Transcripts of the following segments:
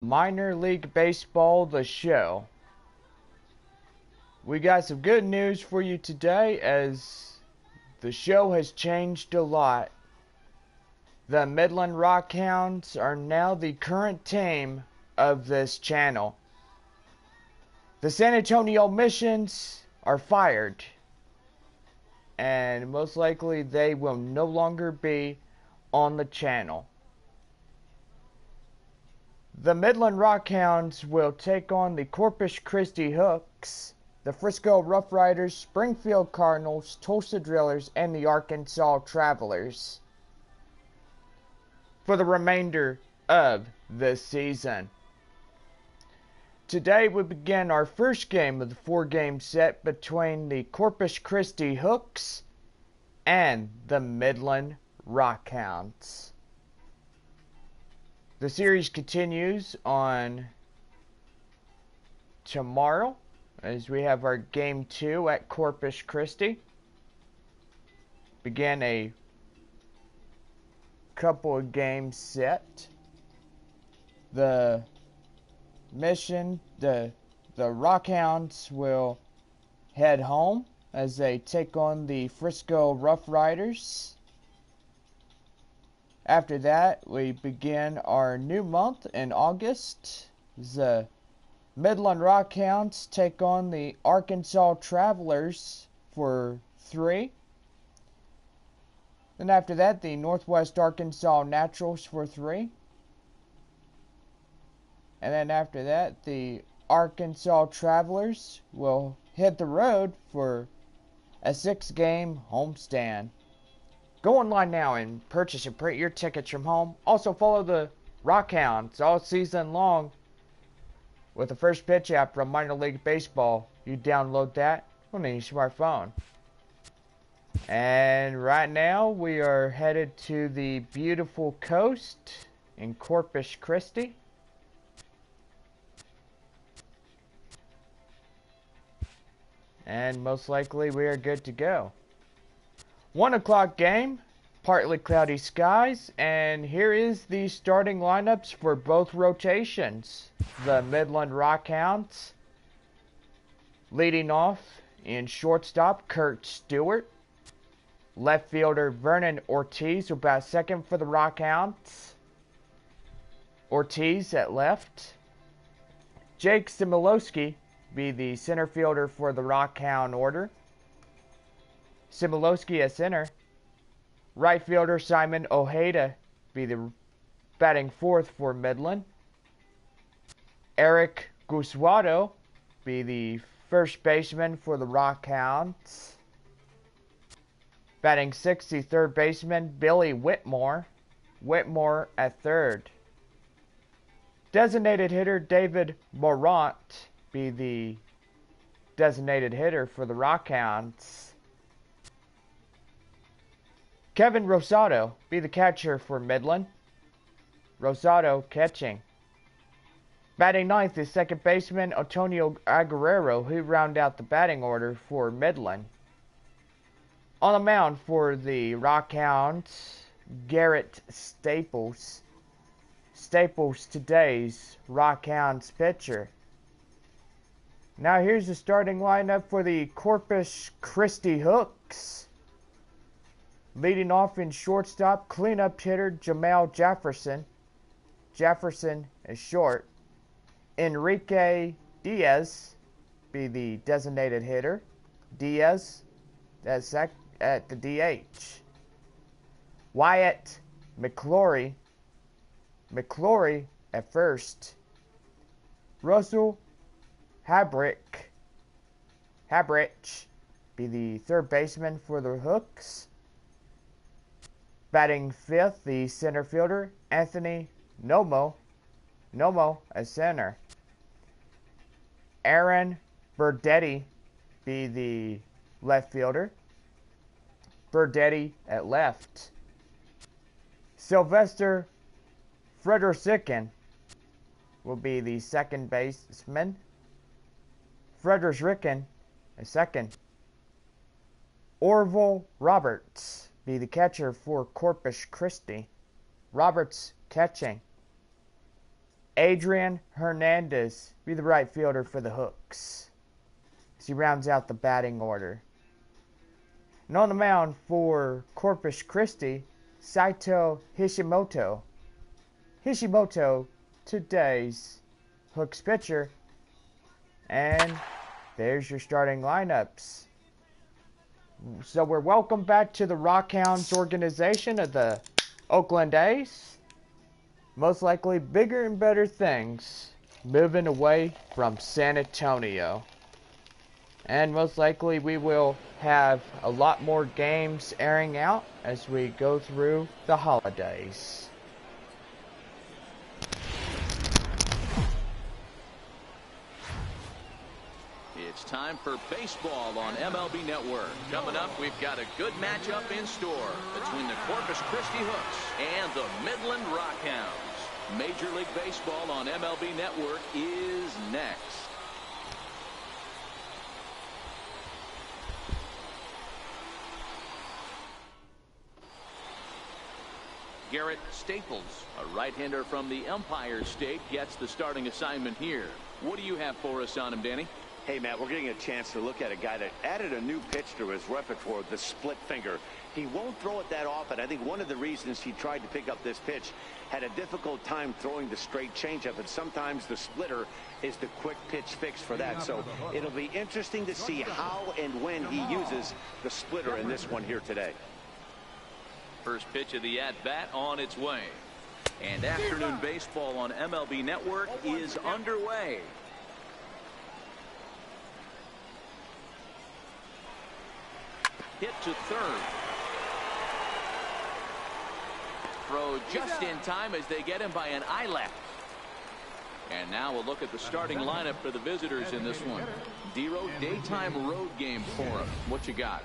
Minor League Baseball, the show. We got some good news for you today as the show has changed a lot. The Midland Rockhounds are now the current team of this channel. The San Antonio Missions are fired, and most likely they will no longer be on the channel. The Midland Rockhounds will take on the Corpus Christi Hooks, the Frisco Rough Riders, Springfield Cardinals, Tulsa Drillers, and the Arkansas Travelers for the remainder of the season. Today we begin our first game of the 4-game set between the Corpus Christi Hooks and the Midland Rockhounds. The series continues on tomorrow as we have our game 2 at Corpus Christi. Begin a couple of games set. The Rockhounds will head home as they take on the Frisco Rough Riders. After that, we begin our new month in August. The Midland Rockhounds take on the Arkansas Travelers for 3. Then after that, the Northwest Arkansas Naturals for 3. And then after that, the Arkansas Travelers will hit the road for a 6-game homestand. Go online now and purchase and print your tickets from home. Also follow the Rockhounds all season long with the First Pitch app from Minor League Baseball. You download that on any smartphone. And right now we are headed to the beautiful coast in Corpus Christi. And most likely we are good to go. 1 o'clock game, partly cloudy skies, and here is the starting lineups for both rotations. The Midland Rockhounds leading off in shortstop, Kurt Stewart. Left fielder, Vernon Ortiz, will bat second for the Rockhounds. Ortiz at left. Jake Similowski be the center fielder for the Rockhound order. Similowski at center. Right fielder Simon Ojeda be the batting fourth for Midland. Eric Guswado be the first baseman for the Rockhounds. Batting sixth, the third baseman Billy Whitmore. Whitmore at third. Designated hitter David Morant be the designated hitter for the Rockhounds. Kevin Rosado be the catcher for Midland. Rosado catching. Batting ninth is second baseman Antonio Aguerrero, who round out the batting order for Midland. On the mound for the Rockhounds, Garrett Staples. Staples, today's Rockhounds pitcher. Now here's the starting lineup for the Corpus Christi Hooks. Leading off in shortstop, cleanup hitter Jamal Jefferson. Jefferson is short. Enrique Diaz be the designated hitter. Diaz at the DH. Wyatt McClory at first. Russell Habrich be the third baseman for the Hooks. Batting fifth, the center fielder, Anthony Nomo at center. Aaron Berdetti be the left fielder. Berdetti at left. Sylvester Frederickin will be the second baseman. Frederickin at second. Orville Roberts be the catcher for Corpus Christi. Roberts catching. Adrian Hernandez be the right fielder for the Hooks, as he rounds out the batting order. And on the mound for Corpus Christi, Saito Hishimoto. Hishimoto, today's Hooks pitcher. And there's your starting lineups. So we're welcome back to the Rockhounds organization of the Oakland A's. Most likely bigger and better things moving away from San Antonio. And most likely we will have a lot more games airing out as we go through the holidays. It's time for baseball on MLB Network. Coming up, we've got a good matchup in store between the Corpus Christi Hooks and the Midland Rockhounds. Major League Baseball on MLB Network is next. Garrett Staples, a right-hander from the Empire State, gets the starting assignment here. What do you have for us on him, Danny? Hey, Matt, we're getting a chance to look at a guy that added a new pitch to his repertoire, the split finger. He won't throw it that often. I think one of the reasons he tried to pick up this pitch, had a difficult time throwing the straight changeup, and sometimes the splitter is the quick pitch fix for that. So it'll be interesting to see how and when he uses the splitter in this one here today. First pitch of the at-bat on its way. And afternoon baseball on MLB Network is underway. Hit to third. Throw just in time as they get him by an eyelash. And now we'll look at the starting lineup for the visitors in this one. D-Road, daytime road game for him. What you got?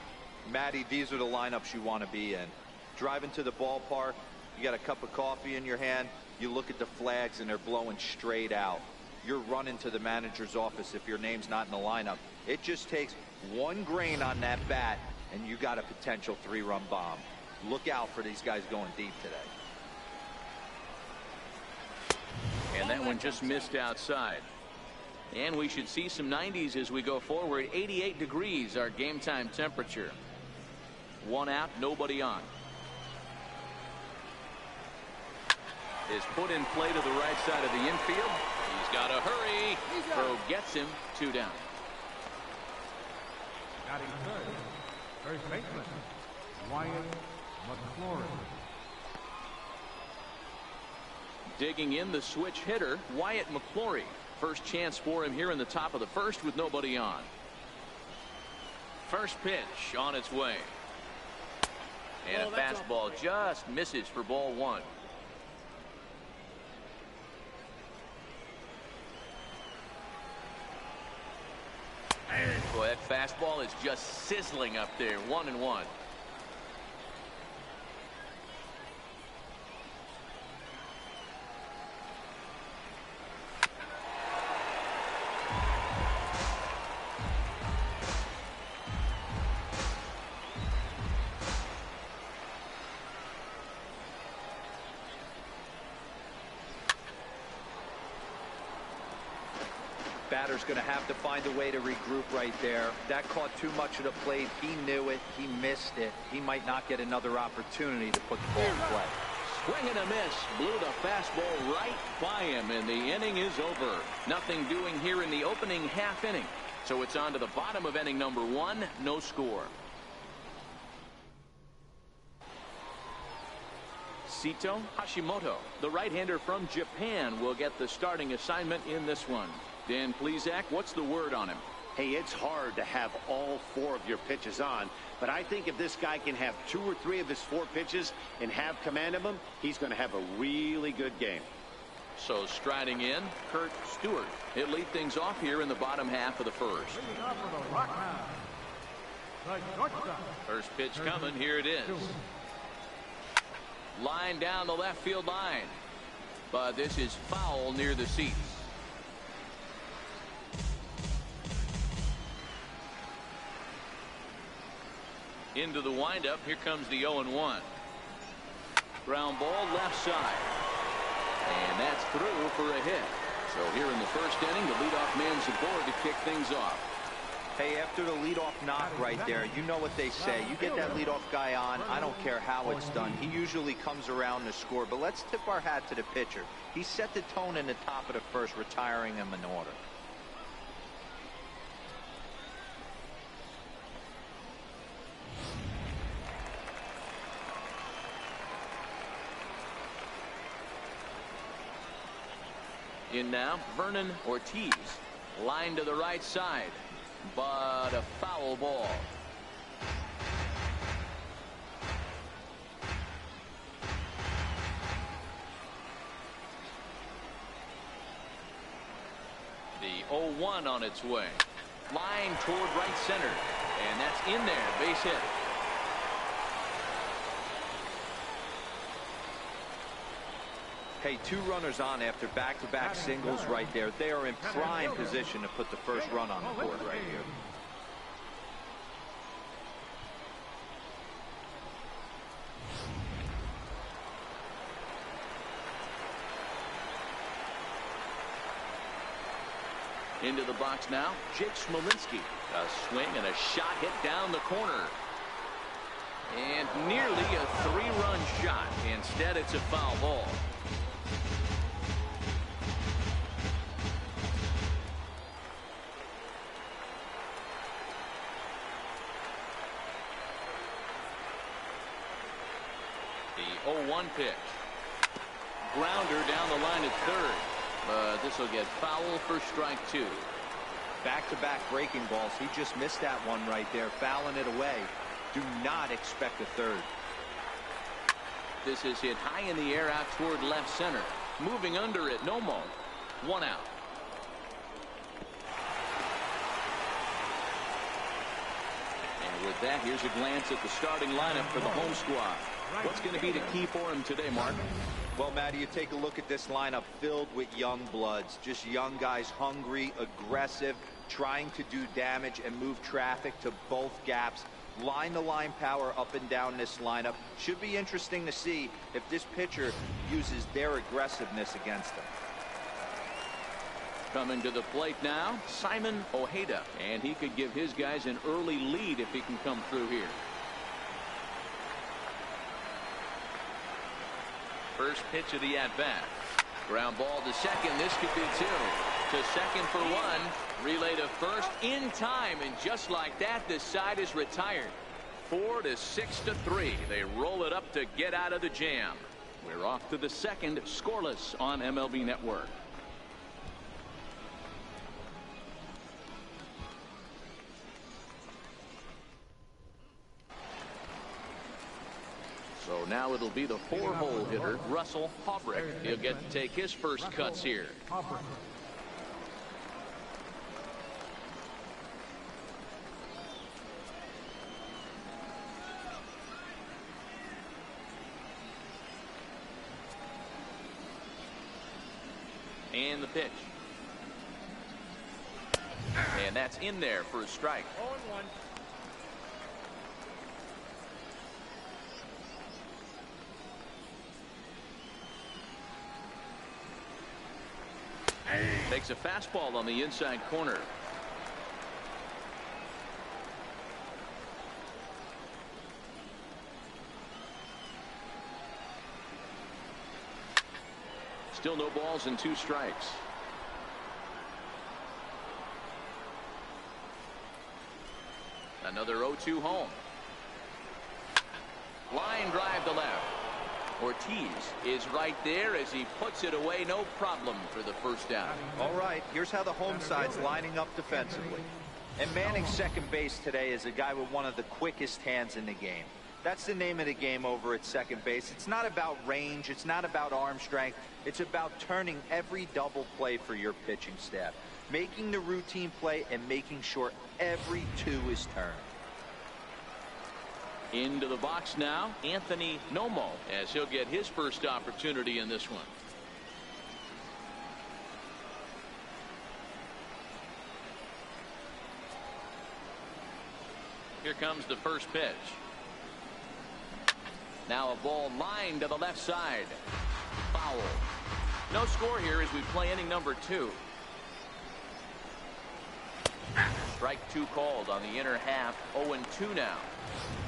Matty, these are the lineups you want to be in. Driving to the ballpark, you got a cup of coffee in your hand, you look at the flags and they're blowing straight out. You're running to the manager's office if your name's not in the lineup. It just takes one grain on that bat and you got a potential 3-run bomb. Look out for these guys going deep today. And that one just missed outside. And we should see some 90s as we go forward. 88 degrees our game time temperature. One out, nobody on. Is put in play to the right side of the infield. He's got to hurry. Throw gets him 2 down. Batting third, first baseman, YRS of Service. Digging in the switch hitter, Wyatt McClory. First chance for him here in the top of the first with nobody on. First pitch on its way. And a fastball just misses for ball 1. Boy, that fastball is just sizzling up there. 1-1. Batter's going to have to find a way to regroup right there. That caught too much of the plate. He knew it. He missed it. He might not get another opportunity to put the ball in play. Swing and a miss. Blew the fastball right by him, and the inning is over. Nothing doing here in the opening half inning. So it's on to the bottom of inning number 1. No score. Sito Hashimoto, the right-hander from Japan, will get the starting assignment in this one. Dan Plesac, what's the word on him? Hey, it's hard to have all 4 of your pitches on, but I think if this guy can have 2 or 3 of his 4 pitches and have command of them, he's going to have a really good game. So striding in, Kurt Stewart. He'll lead things off here in the bottom half of the first. First pitch coming. Here it is. Line down the left field line. But this is foul near the seats. Into the windup. Here comes the 0-1. Ground ball left side. And that's through for a hit. So here in the first inning, the leadoff man's aboard to kick things off. Hey, after the leadoff knock right there, you know what they say. You get that leadoff guy on, I don't care how it's done. He usually comes around to score. But let's tip our hat to the pitcher. He set the tone in the top of the first, retiring him in order. In now, Vernon Ortiz. Line to the right side. But a foul ball. The 0-1 on its way. Line toward right center. And that's in there. Base hit. Hey, 2 runners on after back-to-back singles right there. They are in prime position to put the first run on the board right here. Into the box now, Jake Smolinski. A swing and a shot hit down the corner. And nearly a 3-run shot. Instead, it's a foul ball. The 0-1 pitch. Grounder down the line at third. But this will get foul for strike 2. Back-to-back breaking balls. He just missed that one right there, fouling it away. Do not expect a third. This is hit high in the air out toward left center. Moving under it, Nomo. 1 out. And with that, here's a glance at the starting lineup for the home squad. What's going to be the key for him today, Mark? Well, Matty, you take a look at this lineup filled with young bloods. Just young guys, hungry, aggressive, trying to do damage and move traffic to both gaps. Line-to-line power up and down this lineup. Should be interesting to see if this pitcher uses their aggressiveness against them. Coming to the plate now, Simon Ojeda. And he could give his guys an early lead if he can come through here. First pitch of the at-bat. Ground ball to second. This could be 2. To second for 1. Relay to first in time. And just like that, this side is retired. 4-6-3. They roll it up to get out of the jam. We're off to the second, scoreless on MLB Network. So now it'll be the 4-hole hitter, Russell Haubrick. He'll get to take his first cuts here. And the pitch. And that's in there for a strike. 0-1. Takes a fastball on the inside corner. Still no balls and 2 strikes. Another 0-2 home. Line drive to left. Ortiz is right there as he puts it away. No problem for the first out. All right, here's how the home side's lining up defensively. And manning second base today is a guy with one of the quickest hands in the game. That's the name of the game over at second base. It's not about range. It's not about arm strength. It's about turning every double play for your pitching staff. Making the routine play and making sure every 2 is turned. Into the box now, Anthony Nomo, as he'll get his first opportunity in this one. Here comes the first pitch. Now a ball lined to the left side. Foul. No score here as we play inning number 2. Strike 2 called on the inner half. 0-2 now.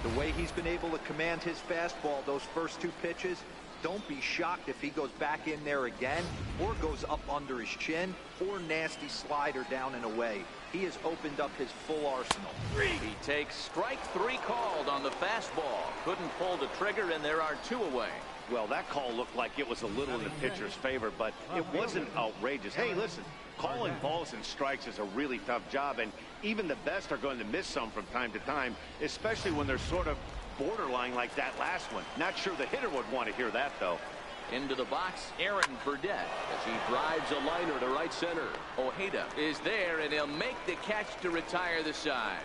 The way he's been able to command his fastball those first 2 pitches, don't be shocked if he goes back in there again or goes up under his chin or nasty slider down and away. He has opened up his full arsenal. He takes strike 3 called on the fastball. Couldn't pull the trigger, and there are 2 away. Well, that call looked like it was a little in the pitcher's favor, but it wasn't outrageous. Hey, listen, calling balls and strikes is a really tough job, and even the best are going to miss some from time to time, especially when they're sort of borderline like that last one. Not sure the hitter would want to hear that, though. Into the box, Aaron Burdett as he drives a liner to right center. Ojeda is there, and he'll make the catch to retire the side.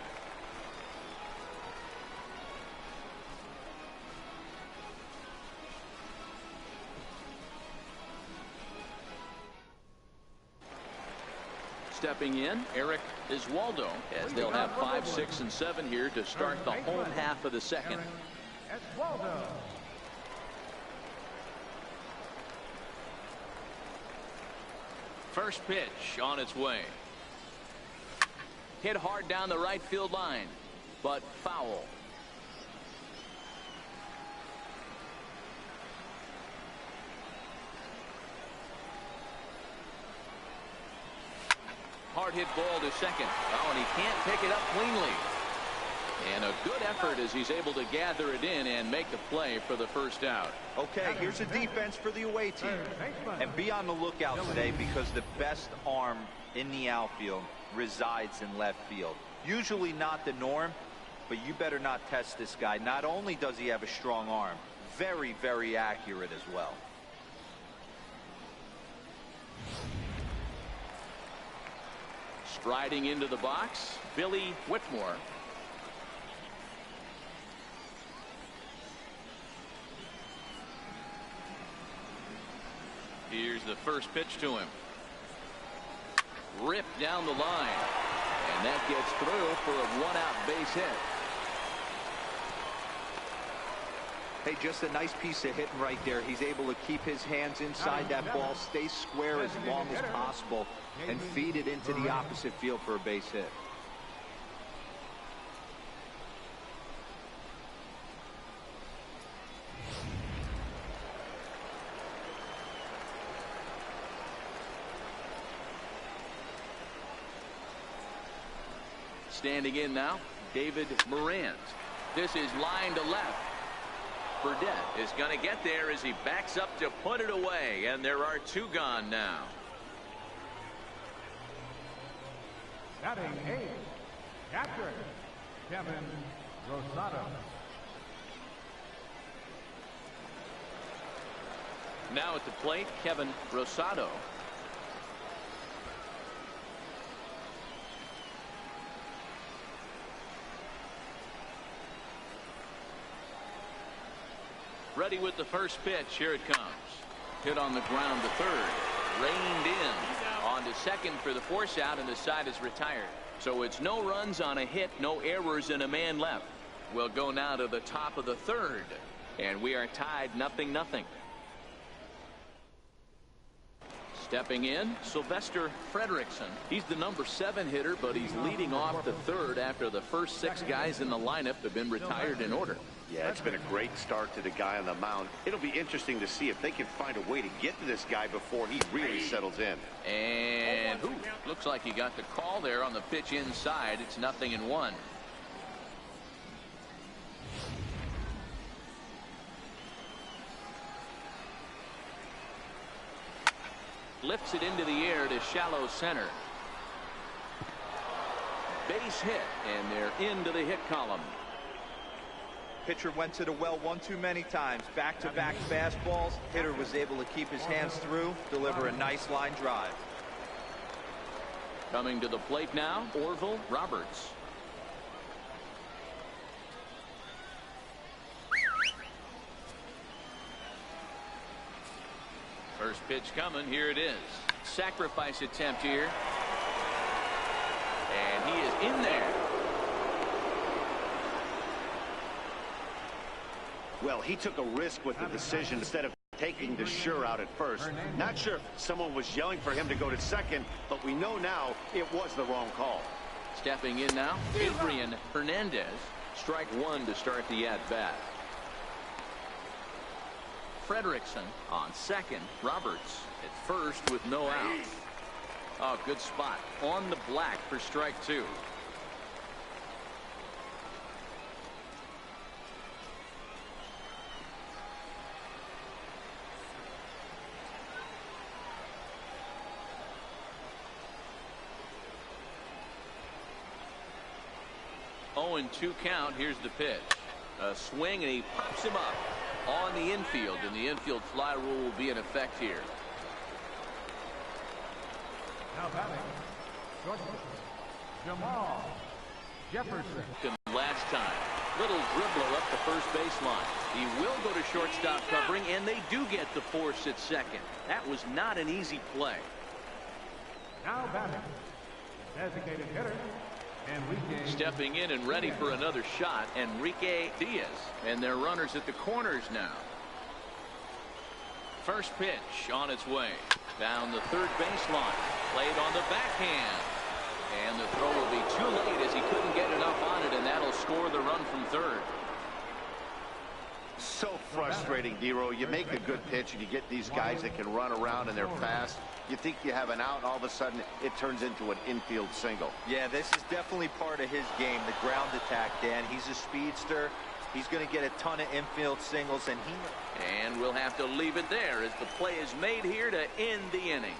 Stepping in, Eric Iswaldo, as they'll have 5, 6, and 7 here to start the home half of the second. First pitch on its way. Hit hard down the right field line, but foul. Hard hit ball to second. Oh, and he can't pick it up cleanly. And a good effort as he's able to gather it in and make the play for the first out. Okay, here's a defense for the away team. And be on the lookout today because the best arm in the outfield resides in left field. Usually not the norm, but you better not test this guy. Not only does he have a strong arm, very, very accurate as well. Striding into the box, Billy Whitmore. Here's the first pitch to him. Ripped down the line. And that gets through for a 1-out base hit. Hey, just a nice piece of hitting right there. He's able to keep his hands inside that ball, stay square as long as possible, and feed it into the opposite field for a base hit. Standing in now, David Morant. This is line to left. Burdett is going to get there as he backs up to put it away, and there are 2 gone now. Batting 8, catcher, Kevin Rosado. Now at the plate, Kevin Rosado. Ready with the first pitch. Here it comes. Hit on the ground to third. Reined in. On to second for the force out, and the side is retired. So it's no runs on a hit, no errors, and a man left. We'll go now to the top of the third. And we are tied 0-0. Stepping in, Sylvester Frederickson. He's the number 7 hitter, but he's leading off the third after the first 6 guys in the lineup have been retired in order. Yeah, it's been a great start to the guy on the mound. It'll be interesting to see if they can find a way to get to this guy before he really settles in. And looks like he got the call there on the pitch inside. It's 0-1. Lifts it into the air to shallow center. Base hit, and they're into the hit column. Pitcher went to the well one too many times. Back-to-back fastballs. Hitter was able to keep his hands through, deliver a nice line drive. Coming to the plate now, Orville Roberts. First pitch coming. Here it is. Sacrifice attempt here. And he is in there. Well, he took a risk with the decision instead of taking the sure out at first. Not sure if someone was yelling for him to go to second, but we know now it was the wrong call. Stepping in now, Adrian Hernandez. Strike one to start the at-bat. Frederickson on second. Roberts at first with no outs. Oh, good spot on the black for strike two. Oh, and 2 count. Here's the pitch. A swing, and he pops him up on the infield, and the infield fly rule will be in effect here. Now batting, shortstop, Jamal Jefferson. Last time, little dribbler up the first baseline. He will go to shortstop covering, and they do get the force at second. That was not an easy play. Now batting, designated hitter. Stepping in and ready for another shot, Enrique Diaz. And they're runners at the corners now. First pitch on its way. Down the third baseline. Played on the backhand. And the throw will be too late as he couldn't get enough on it, and that'll score the run from third. So frustrating, Dero. You make a good pitch and you get these guys that can run around and they're fast. You think you have an out, and all of a sudden it turns into an infield single. Yeah, this is definitely part of his game, the ground attack, Dan. He's a speedster. He's going to get a ton of infield singles, and we'll have to leave it there as the play is made here to end the inning.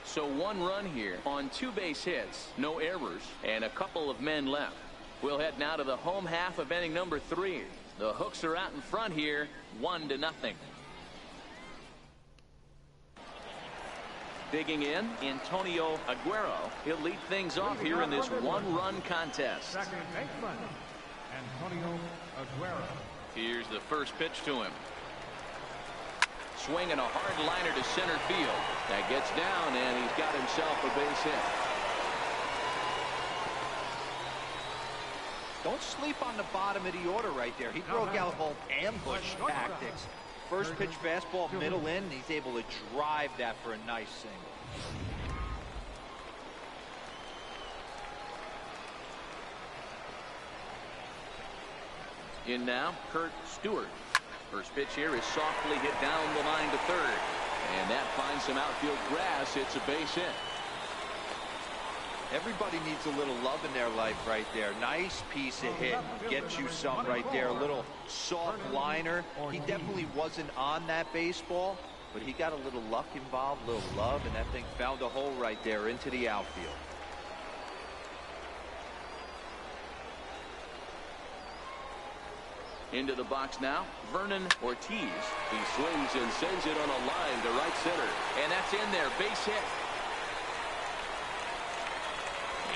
So 1 run here on 2 base hits, no errors, and a couple of men left. We'll head now to the home half of inning number 3. The Hooks are out in front here, 1-0. Digging in, Antonio Aguero. He'll lead things off here in this 1-run contest. Second baseman, Antonio Aguero. Here's the first pitch to him. Swinging a hard liner to center field. That gets down, and he's got himself a base hit. don't sleep on the bottom of the order right there. He broke out whole ambush tactics. First pitch fastball, middle in. He's able to drive that for a nice single. In now, Kurt Stewart. First pitch here is softly hit down the line to third. And that finds some outfield grass. It's a base hit. Everybody needs a little love in their life right there. Nice piece of hit. Gets you some right there. A little soft liner. He definitely wasn't on that baseball, but he got a little luck involved, a little love, and that thing found a hole right there into the outfield. Into the box now, Vernon Ortiz. He swings and sends it on a line to right center. And that's in there, base hit.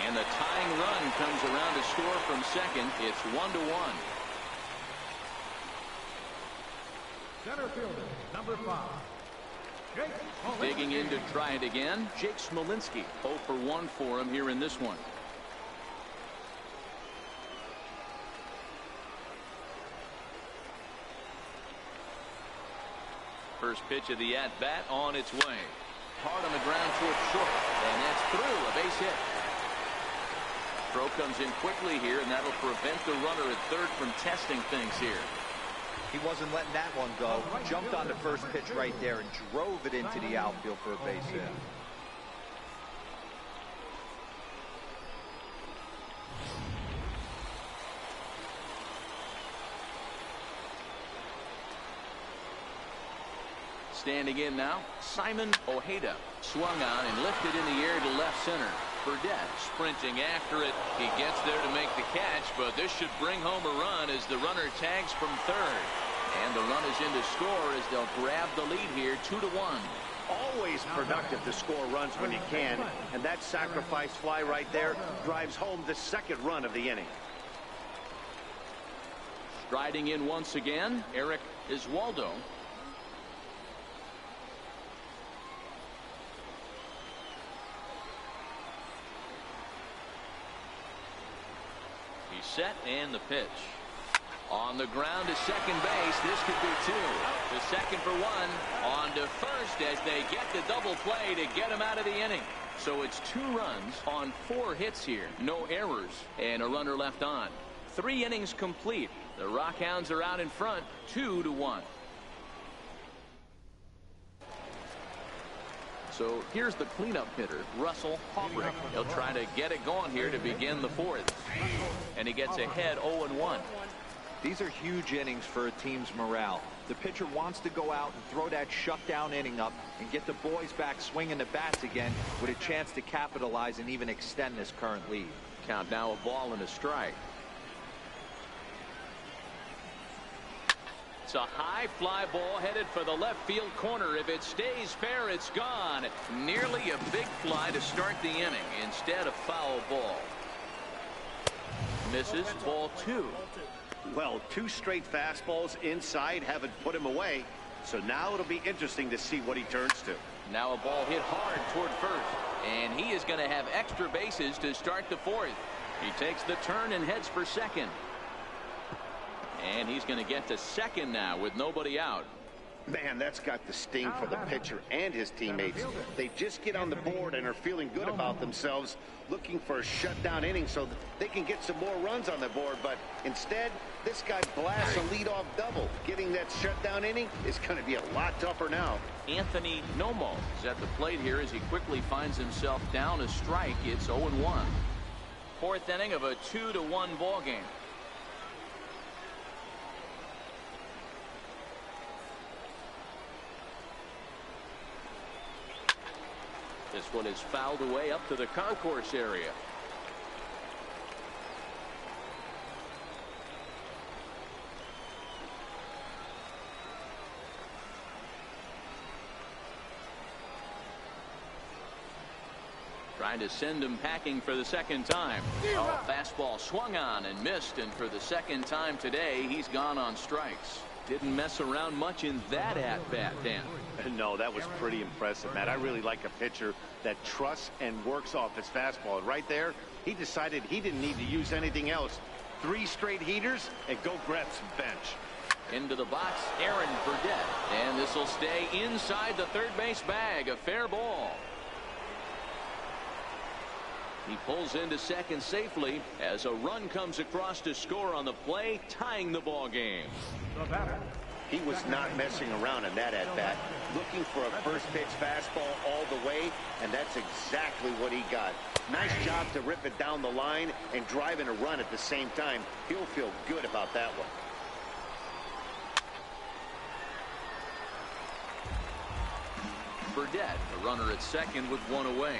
And the tying run comes around to score from second. It's 1-1. Center fielder, number 5. Jake Digging in to try it again, Jake Smolinski. 0 for 1 for him here in this one. First pitch of the at-bat on its way. Hard on the ground towards short. And that's through, a base hit. Throw comes in quickly here, and that'll prevent the runner at third from testing things here. He wasn't letting that one go. Jumped on the first pitch right there and drove it into the outfield for a base hit. Standing in now, Simon Ojeda. Swung on and lifted in the air to left center. Burdette sprinting after it. He gets there to make the catch, but this should bring home a run as the runner tags from third. And the run is in to score as they'll grab the lead here, 2-1. Always productive to score runs when you can, and that sacrifice fly right there drives home the second run of the inning. Striding in once again, Eric Iswaldo. Set and the pitch. On the ground to second base. This could be two. To second for one. On to first as they get the double play to get him out of the inning. So it's 2 runs on 4 hits here. No errors and a runner left on. 3 innings complete. The Rockhounds are out in front 2-1. So here's the cleanup hitter, Russell Hawbrick. He'll try to get it going here to begin the 4th. And he gets ahead 0-1. These are huge innings for a team's morale. The pitcher wants to go out and throw that shutdown inning up and get the boys back swinging the bats again with a chance to capitalize and even extend this current lead. Count now a ball and a strike. It's a high fly ball headed for the left field corner. If it stays fair, it's gone. Nearly a big fly to start the inning. Instead, a foul ball. Misses, ball 2. Well, 2 straight fastballs inside haven't put him away. So now it'll be interesting to see what he turns to. Now a ball hit hard toward first. And he is going to have extra bases to start the 4th. He takes the turn and heads for second. And he's going to get to second now with nobody out. Man, that's got the sting for the pitcher and his teammates. They just get on the board and are feeling good about themselves, looking for a shutdown inning so that they can get some more runs on the board. But instead, this guy blasts a leadoff double. Getting that shutdown inning is going to be a lot tougher now. Anthony Nomo is at the plate here as he quickly finds himself down a strike. It's 0-1. 4th inning of a 2-1 ball game. This one is fouled away up to the concourse area. Trying to send him packing for the second time. Oh, fastball swung on and missed, and for the second time today, he's gone on strikes. Didn't mess around much in that at-bat, Dan. No, that was pretty impressive, Matt. I really like a pitcher that trusts and works off his fastball. Right there, he decided he didn't need to use anything else. 3 straight heaters and go grab some bench. Into the box, Aaron Burdett. And this will stay inside the third base bag. A fair ball. He pulls into second safely as a run comes across to score on the play, tying the ball game. He was not messing around in that at-bat, looking for a first-pitch fastball all the way, and that's exactly what he got. Nice job to rip it down the line and drive in a run at the same time. He'll feel good about that one. Burdett, the runner at second with 1 away.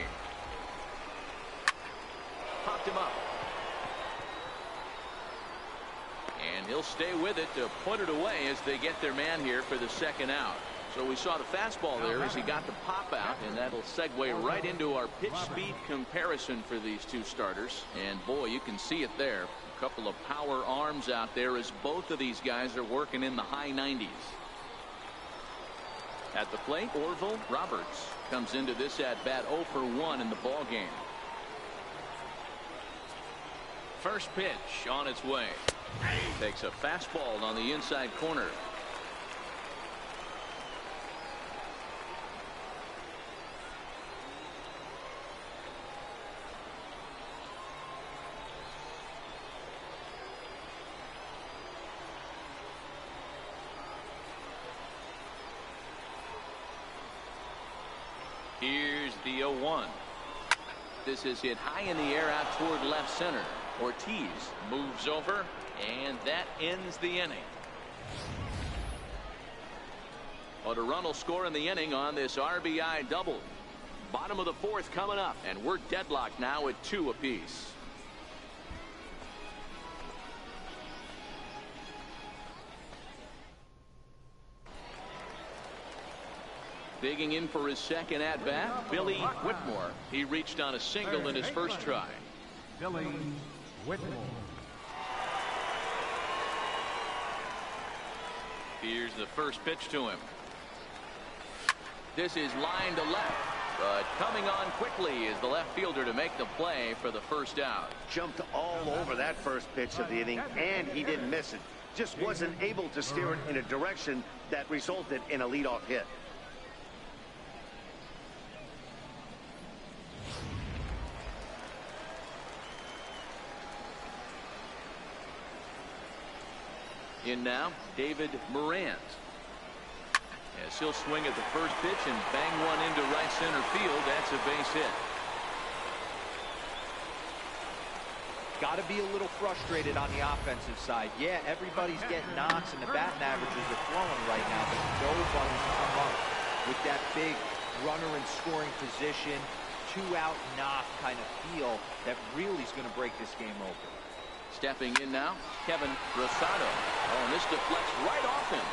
Popped him up. And he'll stay with it to put it away as they get their man here for the second out. So we saw the fastball there as he got the pop out, and that'll segue right into our pitch speed comparison for these 2 starters. And boy, you can see it there. A couple of power arms out there as both of these guys are working in the high 90s. At the plate, Orville Roberts comes into this at-bat 0 for 1 in the ball game. First pitch on its way. Takes a fastball on the inside corner. Here's the 0-1. This is hit high in the air out toward left center. Ortiz moves over, and that ends the inning. But a run will score in the inning on this RBI double. Bottom of the 4th coming up, and we're deadlocked now at 2 apiece. Digging in for his second at-bat, Billy Whitmore. He reached on a single in his first try. Billy Whitmore. Here's the first pitch to him. This is line to left, but coming on quickly is the left fielder to make the play for the first out. Jumped all over that first pitch of the inning, and he didn't miss it. just wasn't able to steer it in a direction that resulted in a leadoff hit. In now, David Morant. As he'll swing at the first pitch and bang one into right center field. That's a base hit. Got to be a little frustrated on the offensive side. Yeah, everybody's getting knocks and the batting averages are flowing right now, but nobody's come up with that big runner in scoring position, two-out knock kind of feel that really is going to break this game open. Stepping in now, Kevin Rosado. Oh, and this deflects right off him.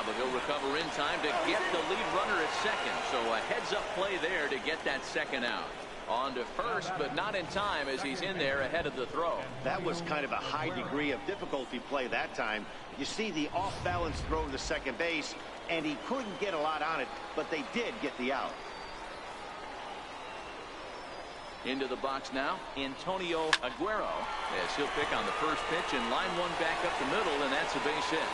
But he'll recover in time to get the lead runner at second. So a heads-up play there to get that second out. On to first, but not in time as he's in there ahead of the throw. That was kind of a high degree of difficulty play that time. You see the off-balance throw to second base, and he couldn't get a lot on it, but they did get the out. Into the box now, Antonio Aguero, as he'll pick on the first pitch and line one back up the middle, and that's a base hit.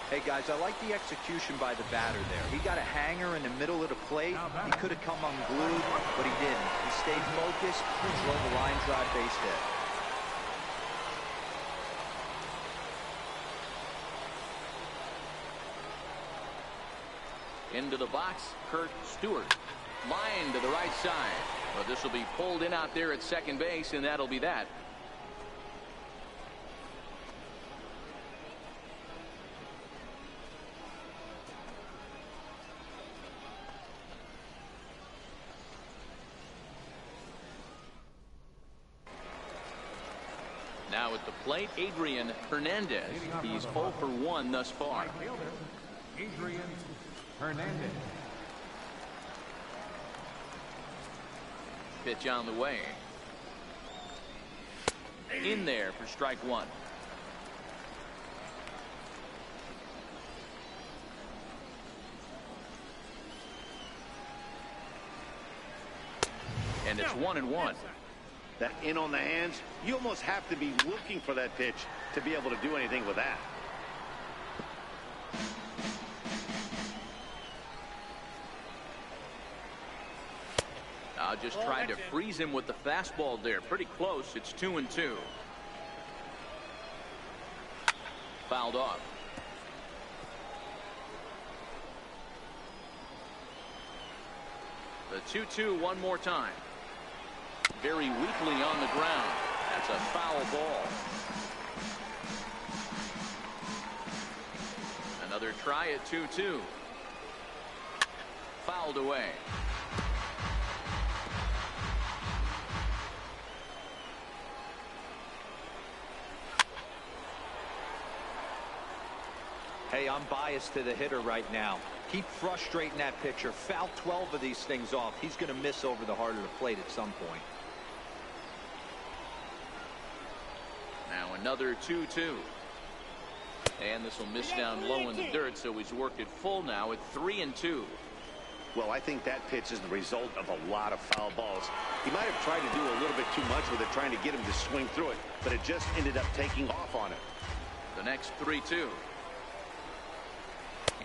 Hey guys, I like the execution by the batter there. He got a hanger in the middle of the plate. He could have come unglued, but he didn't. He stayed focused and drove a line drive base hit. Into the box, Kurt Stewart. Line to the right side. But this will be pulled in out there at second base, and that'll be that. Now at the plate, Adrian Hernandez. He's 0 for 1 thus far. Adrian Hernandez. Pitch on the way. In there for strike one. And it's 1-1. That in on the hands, you almost have to be looking for that pitch to be able to do anything with that. Just tried to freeze him with the fastball there. Pretty close. It's 2-2. Fouled off. The 2-2 one more time. Very weakly on the ground. That's a foul ball. Another try at 2-2. Fouled away. Hey, I'm biased to the hitter right now. Keep frustrating that pitcher. Foul 12 of these things off. He's going to miss over the heart of the plate at some point. Now another 2-2. And this will miss down low in the dirt, so he's worked it full now at 3-2. Well, I think that pitch is the result of a lot of foul balls. He might have tried to do a little bit too much with it, trying to get him to swing through it, but it just ended up taking off on him. The next 3-2.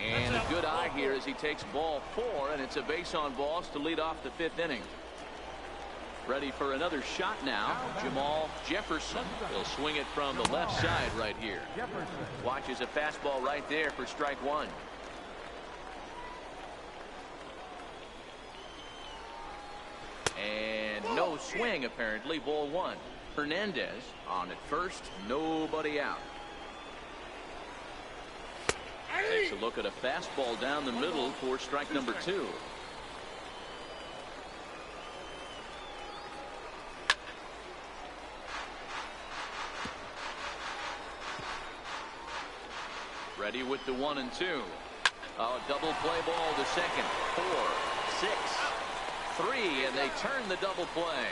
And a good eye here as he takes ball 4, and it's a base on balls to lead off the 5th inning. Ready for another shot now. Jamal Jefferson. He'll swing it from the left side right here. Watches a fastball right there for strike one. And no swing apparently. Ball 1. Hernandez on at first. Nobody out. Takes a look at a fastball down the middle for strike number 2. Ready with the 1 and 2. Double play ball to second. 4, 6, 3, and they turn the double play.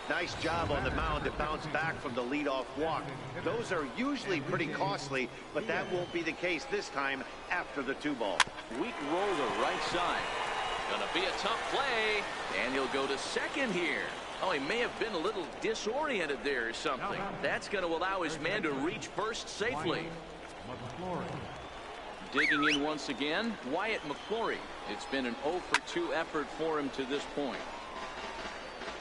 Nice job on the mound to bounce back from the leadoff walk. Those are usually pretty costly, but that won't be the case this time after the 2-ball. Weak roll to right side. Gonna be a tough play, and he'll go to second here. Oh, he may have been a little disoriented there or something. That's going to allow his man to reach first safely. Digging in once again, Wyatt McClory. It's been an 0 for 2 effort for him to this point.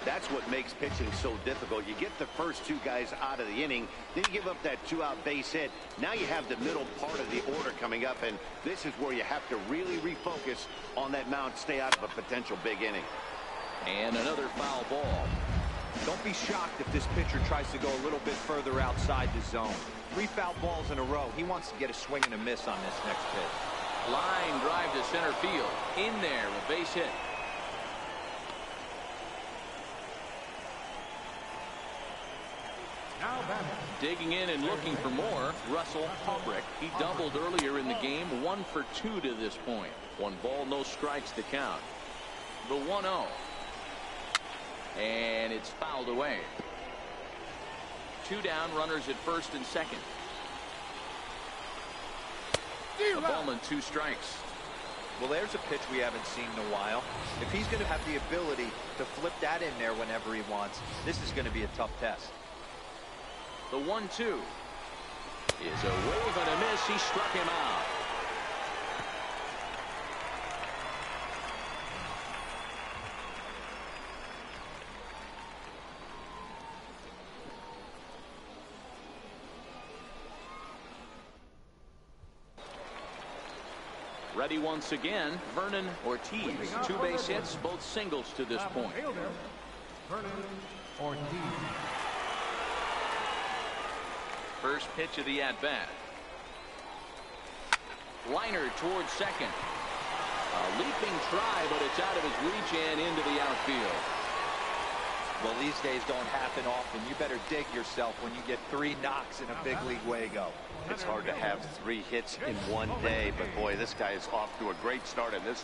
That's what makes pitching so difficult. You get the first 2 guys out of the inning, then you give up that 2-out base hit. Now you have the middle part of the order coming up, and this is where you have to really refocus on that mound, stay out of a potential big inning. And another foul ball. Don't be shocked if this pitcher tries to go a little bit further outside the zone. 3 foul balls in a row. He wants to get a swing and a miss on this next pitch. Line drive to center field. In there, a base hit. Digging in and looking for more, Russell Hulbrick. He doubled earlier in the game, 1 for 2 to this point. 1 ball, no strikes to count. The 1-0. And it's fouled away. 2 down, runners at first and second. A ball and 2 strikes. Well, there's a pitch we haven't seen in a while. If he's going to have the ability to flip that in there whenever he wants, this is going to be a tough test. The 1-2 is a wave and a miss. He struck him out. Ready once again, Vernon Ortiz. 2 base hits, both singles to this point. Vernon Ortiz. First pitch of the at-bat. Liner towards second. A leaping try, but it's out of his reach and into the outfield. Well, these days don't happen often. You better dig yourself when you get 3 knocks in a big league Wago. It's hard to have 3 hits in one day, but boy, this guy is off to a great start in this.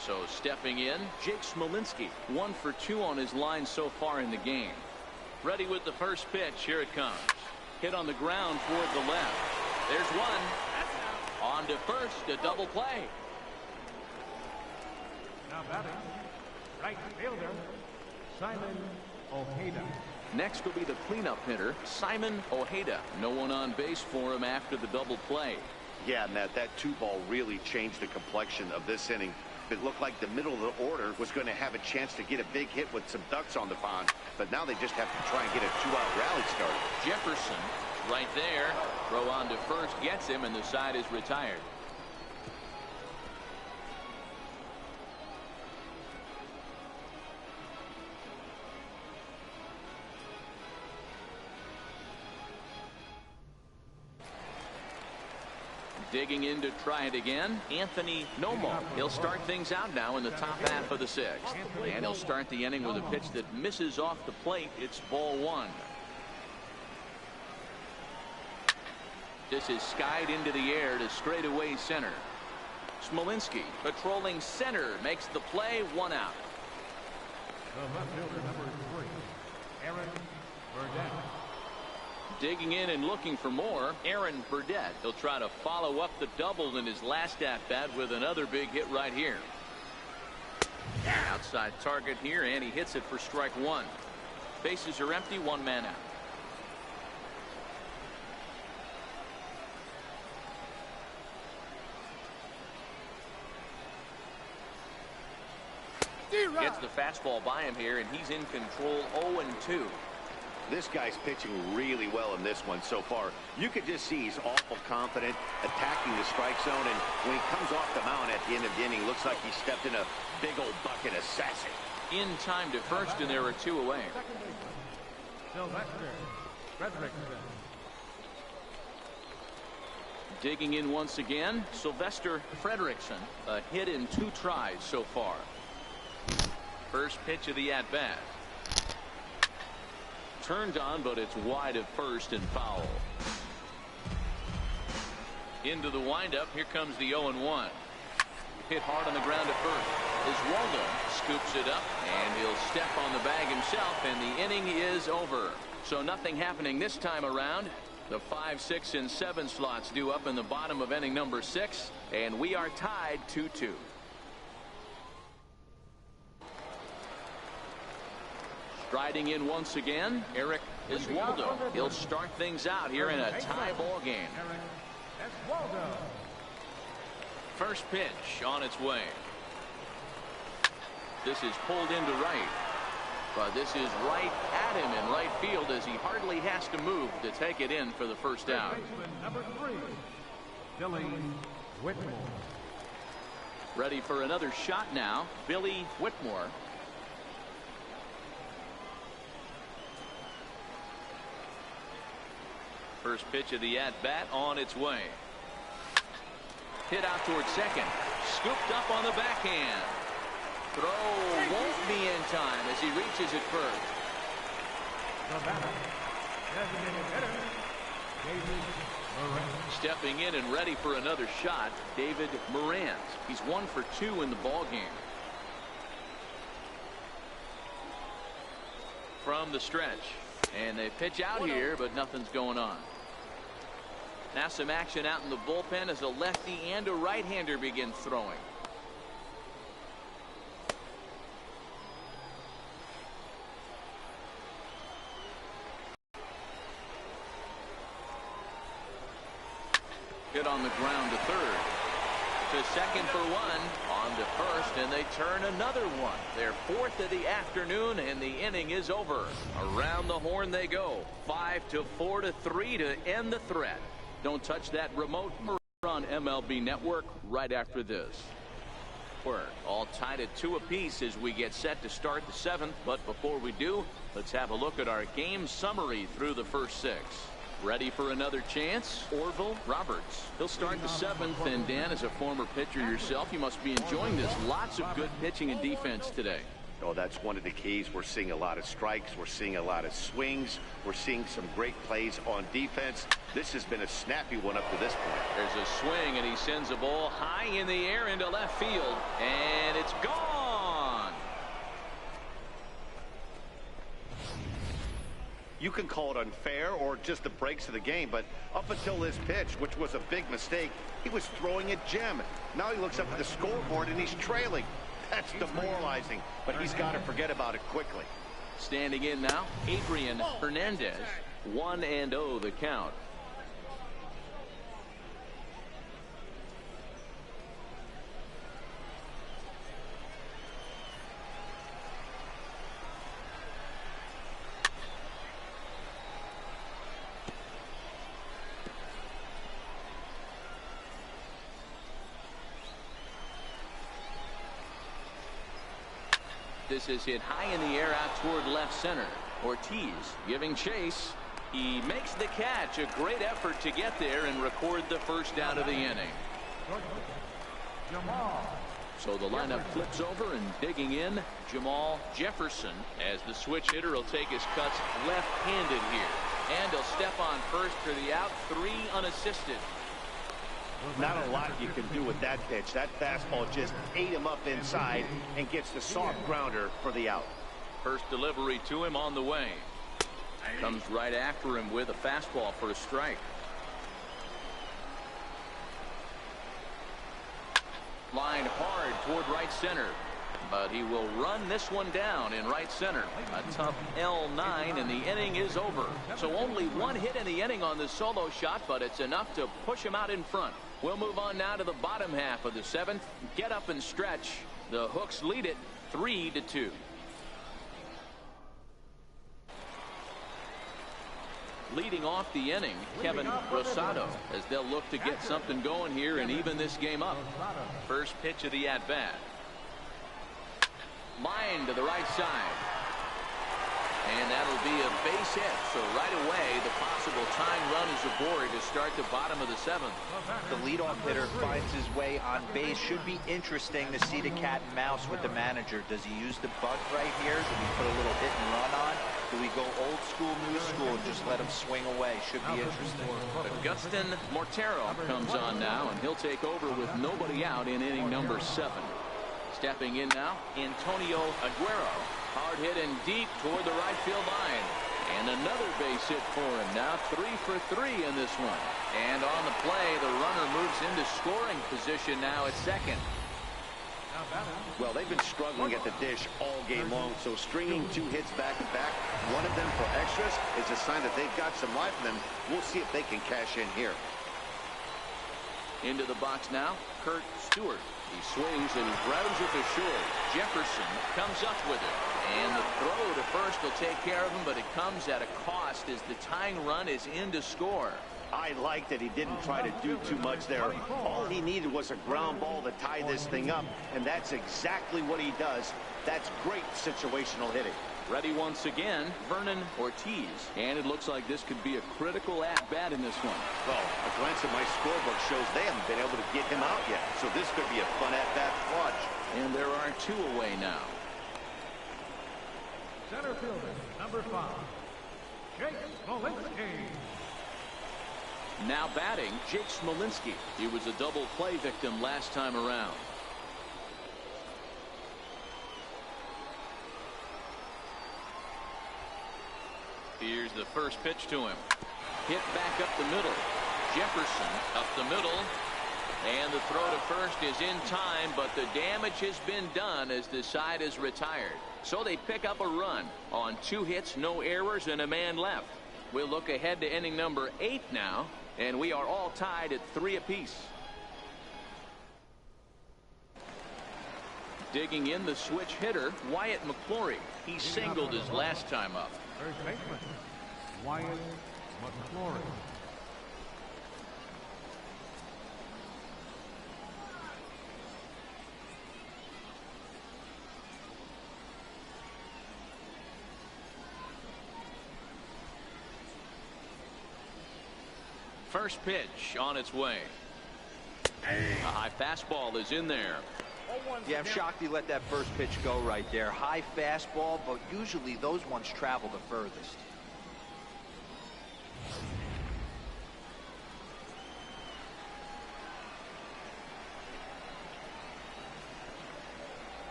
So stepping in, Jake Smolinski. 1 for 2 on his line so far in the game. Ready with the first pitch. Here it comes. Hit on the ground toward the left. There's one. On to first, a double play. Now batting, right fielder, Simon Ojeda. Next will be the cleanup hitter, Simon Ojeda. No one on base for him after the double play. Yeah, Matt, that 2-ball really changed the complexion of this inning. It looked like the middle of the order was going to have a chance to get a big hit with some ducks on the pond, but now they just have to try and get a 2-out rally started. Jefferson right there. Throw on to first gets him, and the side is retired. Digging in to try it again, Anthony Nomo. He'll start things out now in the top half of the 6th. And he'll start the inning with a pitch that misses off the plate. It's ball 1. This is skied into the air to straightaway center. Smolinski patrolling center makes the play. 1 out. The left fielder, number 3, Aaron Burdett. Digging in and looking for more, Aaron Burdett. He'll try to follow up the double in his last at-bat with another big hit right here. Outside target here, and he hits it for strike 1. Bases are empty, 1 man out. Gets the fastball by him here, and he's in control. 0-2. This guy's pitching really well in this one so far. You could just see he's awful confident, attacking the strike zone, and when he comes off the mound at the end of the inning, looks like he stepped in a big old bucket of sassy. In time to first, and there are 2 away. Sylvester Frederickson. Digging in once again, Sylvester Frederickson. A hit in 2 tries so far. First pitch of the at-bat. Turned on, but it's wide of first and foul. Into the windup. Here comes the 0-1. Hit hard on the ground at first. Oswaldo scoops it up, and he'll step on the bag himself, and the inning is over. So nothing happening this time around. The 5, 6, and 7 slots due up in the bottom of inning number 6, and we are tied 2-2. Striding in once again, Eric Iswaldo. He'll start things out here in a tie ball game. First pitch on its way. This is pulled into right. But this is right at him in right field as he hardly has to move to take it in for the first out. Number 3, Billy Whitmore. Ready for another shot now, Billy Whitmore. First pitch of the at-bat on its way. Hit out towards second. Scooped up on the backhand. Throw won't be in time as he reaches it first. The batter, designated hitter, David Morant. Stepping in and ready for another shot, David Morant. He's 1 for 2 in the ball game. From the stretch. And they pitch out here, but nothing's going on. Now some action out in the bullpen as a lefty and a right-hander begin throwing. Hit on the ground to third. To second for 1. On to first, and they turn another one. Their 4th of the afternoon, and the inning is over. Around the horn they go. 5-4 to 3 to end the threat. Don't touch that remote. We're on MLB Network right after this. We're all tied at 2 apiece as we get set to start the 7th. But before we do, let's have a look at our game summary through the first 6. Ready for another chance? Orville Roberts. He'll start the 7th, and Dan, as a former pitcher yourself, you must be enjoying this. Lots of good pitching and defense today. Oh, that's one of the keys. We're seeing a lot of strikes. We're seeing a lot of swings. We're seeing some great plays on defense. This has been a snappy one up to this point. There's a swing, and he sends a ball high in the air into left field, and it's gone. You can call it unfair or just the breaks of the game, but up until this pitch, which was a big mistake, he was throwing at Jim. Now he looks up at the scoreboard and he's trailing. That's demoralizing, but he's got to forget about it quickly. Standing in now, Adrian Hernandez. 1-0 the count. This is hit high in the air out toward left center. Ortiz giving chase. He makes the catch. A great effort to get there and record the first out of the inning. So the lineup flips over, and digging in, Jamal Jefferson, as the switch hitter will take his cuts left-handed here. And he'll step on first for the out. 3 unassisted. Not a lot you can do with that pitch. That fastball just ate him up inside and gets the soft grounder for the out. First delivery to him on the way. Comes right after him with a fastball for a strike. Line hard toward right center, but he will run this one down in right center. A tough L9, and the inning is over. So only 1 hit in the inning on the solo shot, but it's enough to push him out in front. We'll move on now to the bottom half of the 7th. Get up and stretch. The Hooks lead it 3-2. Leading off the inning, Kevin Rosado, as they'll look to get something going here and even this game up. First pitch of the at-bat. Line to the right side. And that'll be a base hit. So right away, the possible tying run is aboard to start the bottom of the 7th. The leadoff hitter finds his way on base. Should be interesting to see the cat and mouse with the manager. Does he use the bunt right here? Do we put a little hit and run on? Do we go old school, new school, and just let him swing away? Should be interesting. Augustin Mortero comes on now, and he'll take over with nobody out in inning number 7. Stepping in now, Antonio Aguero. Hard hit and deep toward the right field line. And another base hit for him. Now 3 for 3 in this one. And on the play, the runner moves into scoring position now at second. Well, they've been struggling at the dish all game long, so stringing 2 hits back-to-back, one of them for extras, is a sign that they've got some life in them. We'll see if they can cash in here. Into the box now, Kurt Stewart. He swings and grounds it to short. Jefferson comes up with it. And the throw to first will take care of him, but it comes at a cost as the tying run is in to score. I like that he didn't try to do too much there. All he needed was a ground ball to tie this thing up, and that's exactly what he does. That's great situational hitting. Ready once again, Vernon Ortiz. And it looks like this could be a critical at-bat in this one. Well, a glance at my scorebook shows they haven't been able to get him out yet, so this could be a fun at-bat to watch. And there are 2 away now. Center fielder, number 5, Jake Smolinski. Now batting, Jake Smolinski. He was a double play victim last time around. Here's the first pitch to him. Hit back up the middle. Jefferson up the middle. And the throw to first is in time, but the damage has been done as the side is retired. So they pick up a run on 2 hits, no errors, and a man left. We'll look ahead to inning number 8 now, and we are all tied at 3 apiece. Digging in the switch hitter, Wyatt McClory. He singled his last time up. First baseman, Wyatt McClory. First pitch on its way. A high fastball is in there. Yeah, I'm shocked he let that first pitch go right there. High fastball, but usually those ones travel the furthest.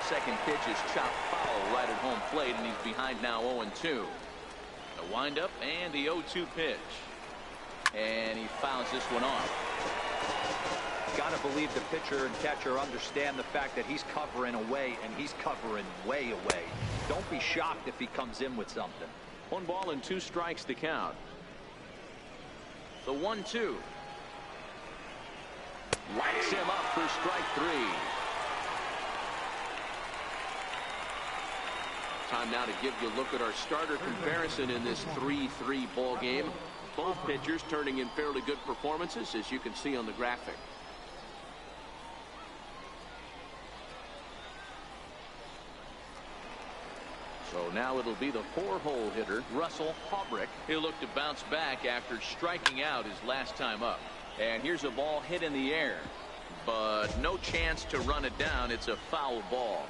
Second pitch is chopped foul right at home plate, and he's behind now 0-2. The windup and the 0-2 pitch. And he fouls this one off. Gotta believe the pitcher and catcher understand the fact that he's covering away, and he's covering way away. Don't be shocked if he comes in with something. 1 ball and 2 strikes to count. The 1-2. Lights him up for strike 3. Time now to give you a look at our starter comparison in this 3-3 ball game. Both pitchers turning in fairly good performances, as you can see on the graphic. So now it'll be the 4-hole hitter, Russell Haubrick. He'll look to bounce back after striking out his last time up. And here's a ball hit in the air, but no chance to run it down. It's a foul ball.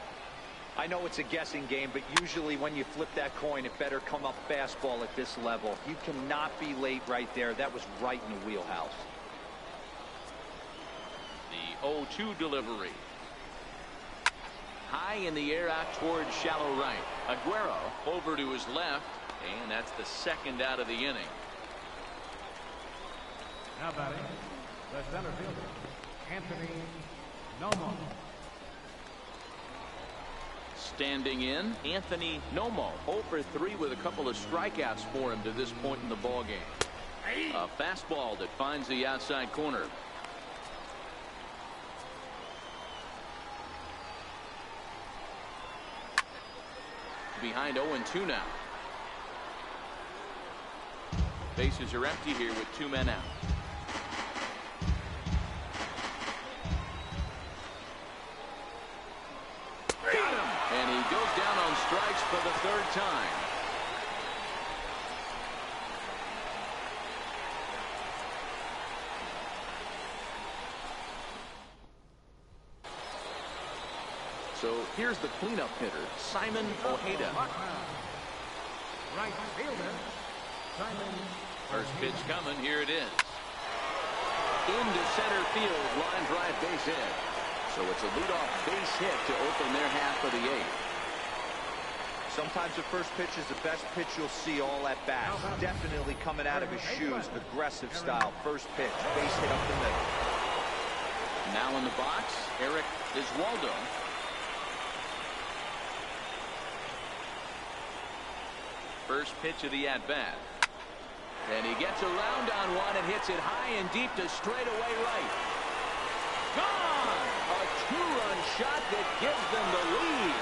I know it's a guessing game, but usually when you flip that coin, it better come up fastball at this level. You cannot be late right there. That was right in the wheelhouse. The 0-2 delivery. High in the air out towards shallow right. Aguero over to his left, and that's the second out of the inning. Now batting, the center fielder, Anthony Nomo. Standing in, Anthony Nomo, 0-for-3 with a couple of strikeouts for him to this point in the ballgame. A fastball that finds the outside corner. Behind 0-2 now. Bases are empty here with 2 men out. And he goes down on strikes for the 3rd time. So here's the cleanup hitter, Simon Ojeda. Right fielder, Simon. First pitch coming, here it is. Into center field, line drive base hit. So it's a leadoff base hit to open their half of the 8th. Sometimes the first pitch is the best pitch you'll see all at bat. Definitely coming out of his shoes, aggressive style. First pitch, base hit up the middle. Now in the box, Eric Iswaldo. First pitch of the at-bat. And he gets around on one and hits it high and deep to straightaway right. Gone! A two-run shot that gives them the lead.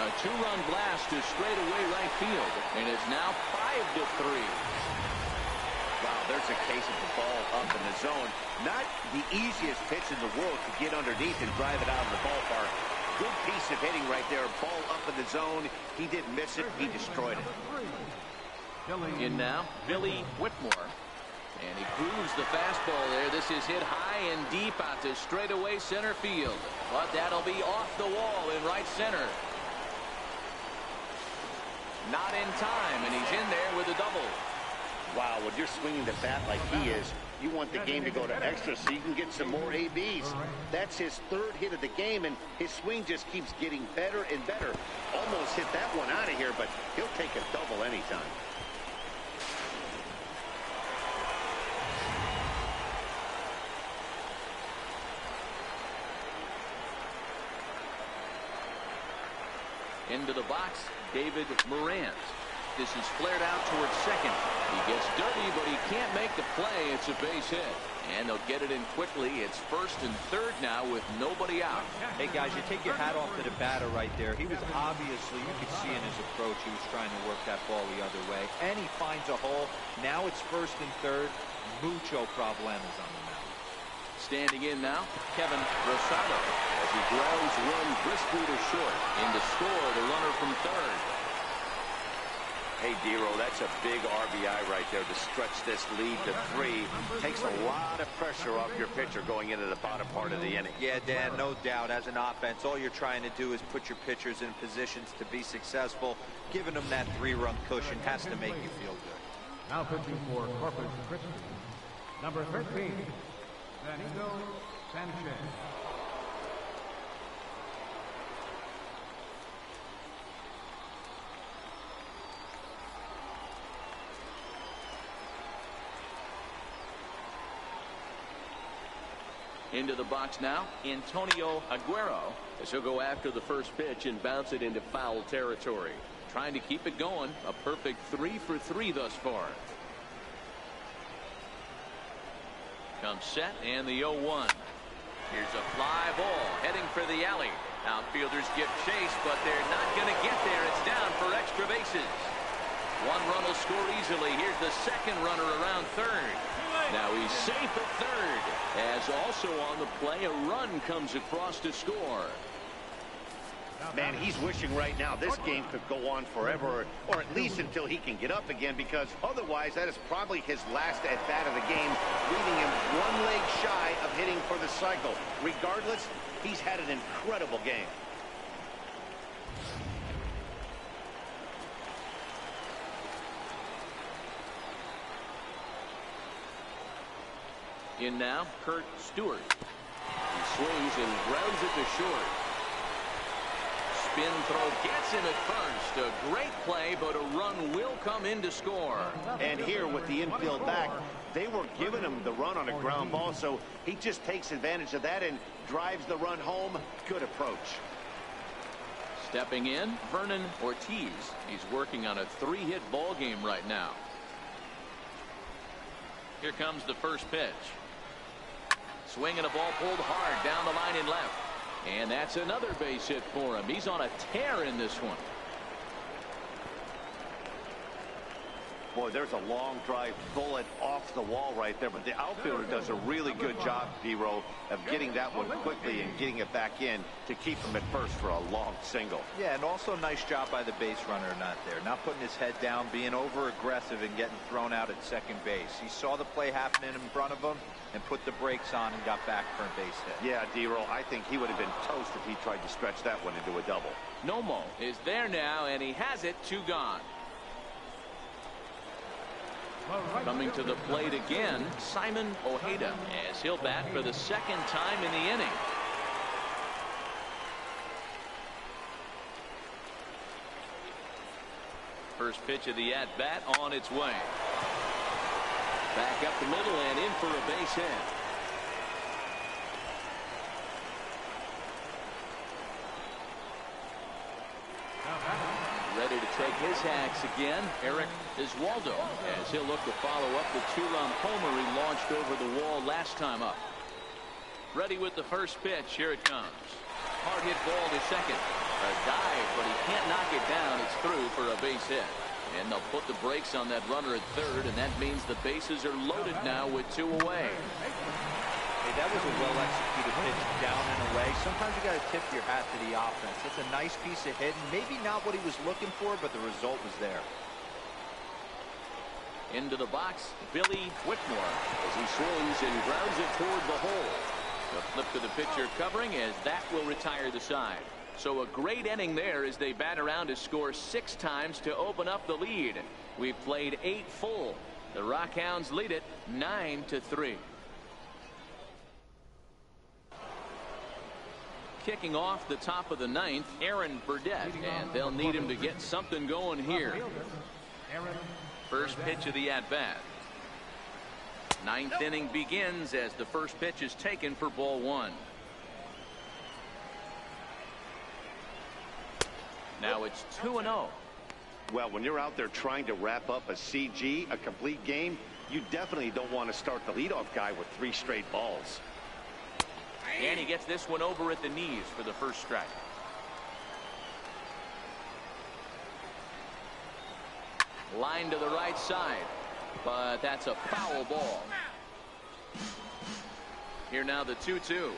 A two-run blast to straightaway right field, and it's now 5-3. Wow, there's a case of the ball up in the zone. Not the easiest pitch in the world to get underneath and drive it out of the ballpark. Good piece of hitting right there. Ball up in the zone. He didn't miss it. He destroyed it. In now, Billy Whitmore. And he grooves the fastball there. This is hit high and deep out to straightaway center field. But that'll be off the wall in right center. Not in time, and he's in there with a double. Wow, when you're swinging the bat like he is, you want the game to go to extra so you can get some more ABs. That's his third hit of the game, and his swing just keeps getting better and better. Almost hit that one out of here, but he'll take a double anytime. Into the box, David Morant. This is flared out towards second. He gets dirty, but he can't make the play. It's a base hit. And they'll get it in quickly. It's first and third now with nobody out. Hey, guys, you take your hat off to the batter right there. He was obviously, you could see in his approach, he was trying to work that ball the other way. And he finds a hole. Now it's first and third. Mucho problemas on the mound. Standing in now, Kevin Rosado, as he grounds one briskly to short. In to score the runner from third. Hey, D-Row, that's a big RBI right there to stretch this lead to 3. Takes a lot of pressure off your pitcher going into the bottom part of the inning. Yeah, Dan, no doubt. As an offense, all you're trying to do is put your pitchers in positions to be successful. Giving them that 3-run cushion has to make you feel good. Now pitching for Corpus Christi, number 13, Danilo Sanchez. Into the box now, Antonio Aguero, as he'll go after the first pitch and bounce it into foul territory. Trying to keep it going. A perfect 3 for 3 thus far. Comes set and the 0-1. Here's a fly ball heading for the alley. Outfielders give chase, but they're not going to get there. It's down for extra bases. One run will score easily. Here's the second runner around third. Now he's safe at third, as also on the play a run comes across to score. Man, he's wishing right now this game could go on forever, or at least until he can get up again, because otherwise that is probably his last at-bat of the game, leaving him one leg shy of hitting for the cycle. Regardless, he's had an incredible game. In now, Kurt Stewart. He swings and grounds it to short. Spin throw gets him at first. A great play, but a run will come in to score. And here with the infield back, they were giving him the run on a ground ball, so he just takes advantage of that and drives the run home. Good approach. Stepping in, Vernon Ortiz. He's working on a 3-hit ball game right now. Here comes the first pitch. Swinging a ball pulled hard down the line and left. And that's another base hit for him. He's on a tear in this one. Boy, there's a long drive bullet off the wall right there, but the outfielder does a really good job, D-Row, of getting that one quickly and getting it back in to keep him at first for a long single. Yeah, and also nice job by the base runner not there. Not putting his head down, being over-aggressive and getting thrown out at second base. He saw the play happening in front of him and put the brakes on and got back for a base hit. Yeah, D-Row, I think he would have been toast if he tried to stretch that one into a double. Nomo is there now, and he has it 2 gone. Coming to the plate again, Simon Ojeda, as he'll bat for the second time in the inning. First pitch of the at-bat on its way. Back up the middle and in for a base hit. Ready to take his hacks again, Eric Iswaldo, as he'll look to follow up the two-run homer he launched over the wall last time up. Ready with the first pitch. Here it comes. Hard hit ball to second. A dive, but he can't knock it down. It's through for a base hit. And they'll put the brakes on that runner at third, and that means the bases are loaded now with 2 away. Hey, that was a well-executed pitch down and away. Sometimes you got to tip your hat to the offense. That's a nice piece of hitting. Maybe not what he was looking for, but the result was there. Into the box, Billy Whitmore as he swings and grounds it toward the hole. The flip to the pitcher covering as that will retire the side. So a great inning there as they bat around to score 6 times to open up the lead. We've played 8 full. The Rockhounds lead it 9-3. Kicking off the top of the 9th, Aaron Burdett, and they'll need him to get something going here. First pitch of the at-bat. 9th inning begins as the first pitch is taken for ball 1. Now it's 2-0. Well, when you're out there trying to wrap up a CG, a complete game, you definitely don't want to start the leadoff guy with 3 straight balls. And he gets this one over at the knees for the first strike. Line to the right side, but that's a foul ball. Here now the 2-2.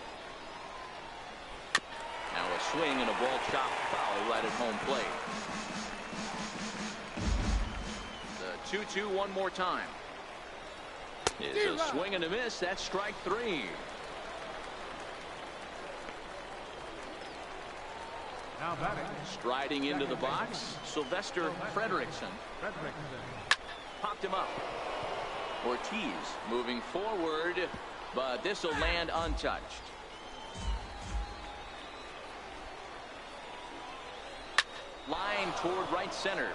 Now a swing and a ball chopped foul right at home plate. The 2-2 one more time. It's a swing and a miss. That's strike 3. Now batting. Striding into the box, Sylvester Frederickson. Popped him up. Ortiz moving forward, but this will land untouched. Line toward right center.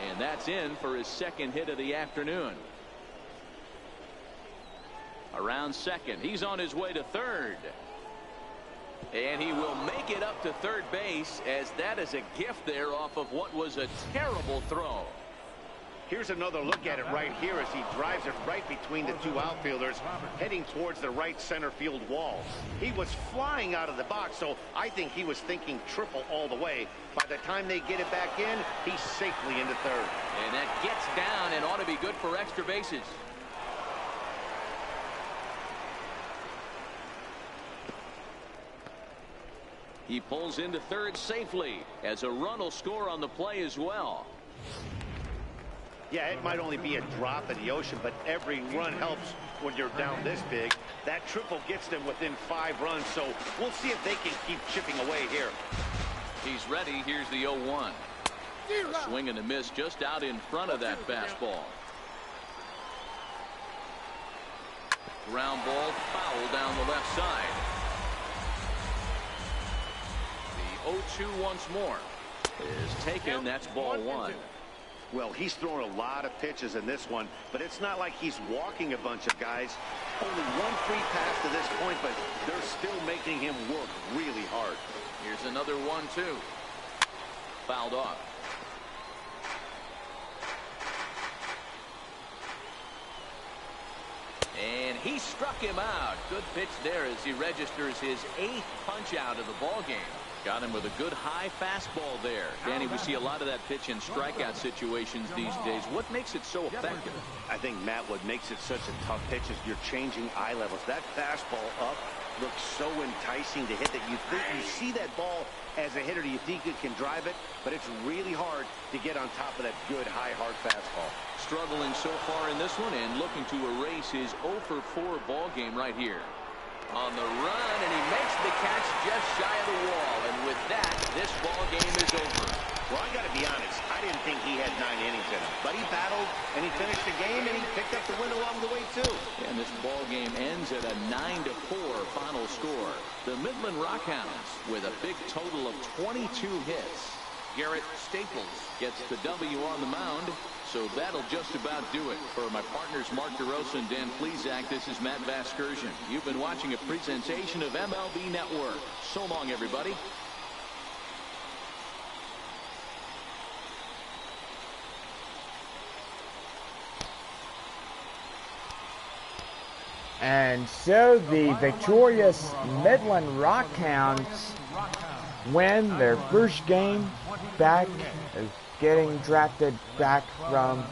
And that's in for his second hit of the afternoon. Around second. He's on his way to third. And he will make it up to third base, as that is a gift there off of what was a terrible throw. Here's another look at it right here as he drives it right between the 2 outfielders, heading towards the right center field wall. He was flying out of the box, so I think he was thinking triple all the way. By the time they get it back in, he's safely into third. And that gets down and ought to be good for extra bases. He pulls into third safely, as a run will score on the play as well. Yeah, it might only be a drop in the ocean, but every run helps when you're down this big. That triple gets them within 5 runs, so we'll see if they can keep chipping away here. He's ready. Here's the 0-1. A swing and a miss just out in front of that fastball. Ground ball foul down the left side. The 0-2 once more is taken. That's ball 1. Well, he's throwing a lot of pitches in this one, but it's not like he's walking a bunch of guys. Only 1 free pass to this point, but they're still making him work really hard. Here's another 1-2. Fouled off. And he struck him out. Good pitch there as he registers his 8th punch out of the ball game. Got him with a good high fastball there. Danny, we see a lot of that pitch in strikeout situations these days. What makes it so effective? I think, Matt, what makes it such a tough pitch is you're changing eye levels. That fastball up looks so enticing to hit that you think you see that ball as a hitter. You think you can drive it, but it's really hard to get on top of that good high hard fastball. Struggling so far in this one and looking to erase his 0-for-4 ball game right here. On the run, and he makes the catch just shy of the wall. And with that, this ball game is over. Well, I got to be honest, I didn't think he had 9 innings in him. But he battled, and he finished the game, and he picked up the win along the way, too. And this ball game ends at a 9-4 final score. The Midland Rockhounds with a big total of 22 hits. Garrett Staples gets the W on the mound. So that'll just about do it. For my partners Mark DeRosa and Dan Plesac, this is Matt Vasgersian. You've been watching a presentation of MLB Network. So long, everybody. And so the victorious Midland Rockhounds win their first game back, getting drafted back from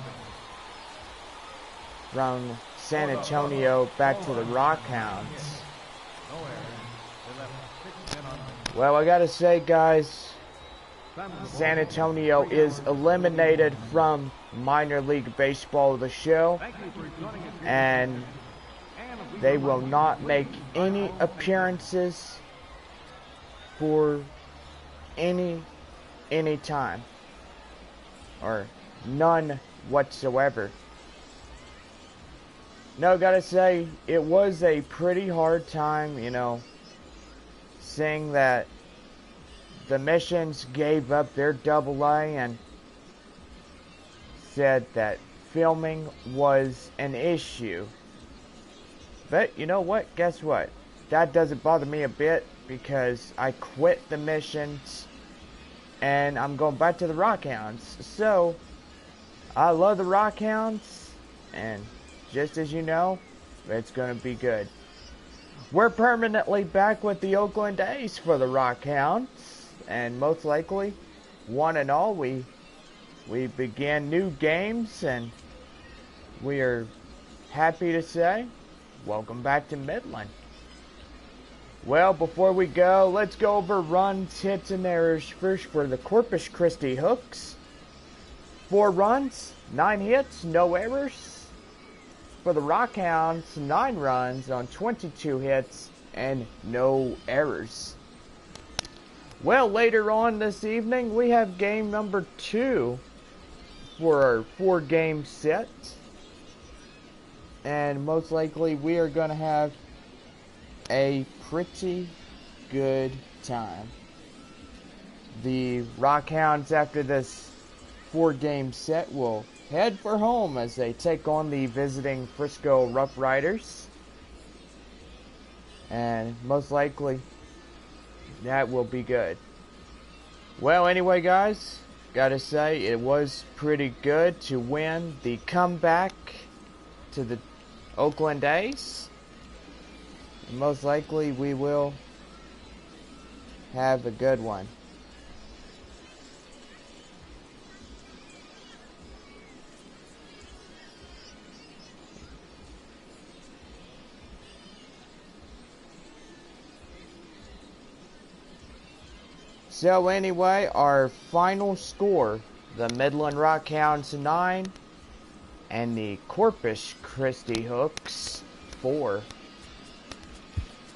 San Antonio back to the Rockhounds. Well, I gotta say, guys, San Antonio is eliminated from minor league baseball, the show, and they will not make any appearances for any time, or none whatsoever. No, gotta say, it was a pretty hard time, you know, seeing that the Missions gave up their AA and said that filming was an issue. But you know what? Guess what? That doesn't bother me a bit, because I quit the Missions and I'm going back to the Rockhounds. So I love the Rockhounds, and just as you know, it's going to be good. We're permanently back with the Oakland A's for the Rockhounds, and most likely, one and all, we began new games, and we are happy to say, welcome back to Midland. Well, before we go, let's go over runs, hits, and errors first for the Corpus Christi Hooks. 4 runs, 9 hits, no errors. For the Rockhounds, 9 runs on 22 hits and no errors. Well, later on this evening, we have game number 2 for our 4-game set. And most likely we are going to have a pretty good time. The Rockhounds, after this 4-game set, will head for home as they take on the visiting Frisco Rough Riders. And most likely that will be good. Well, anyway, guys, gotta say, it was pretty good to win the comeback to the Oakland A's. Most likely we will have a good one. So anyway, our final score, the Midland Rockhounds 9 and the Corpus Christi Hooks 4.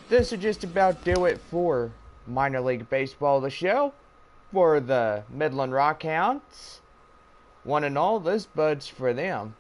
This will just about do it for minor league baseball, the show. For the Midland Rockhounds, one and all, this bud's for them.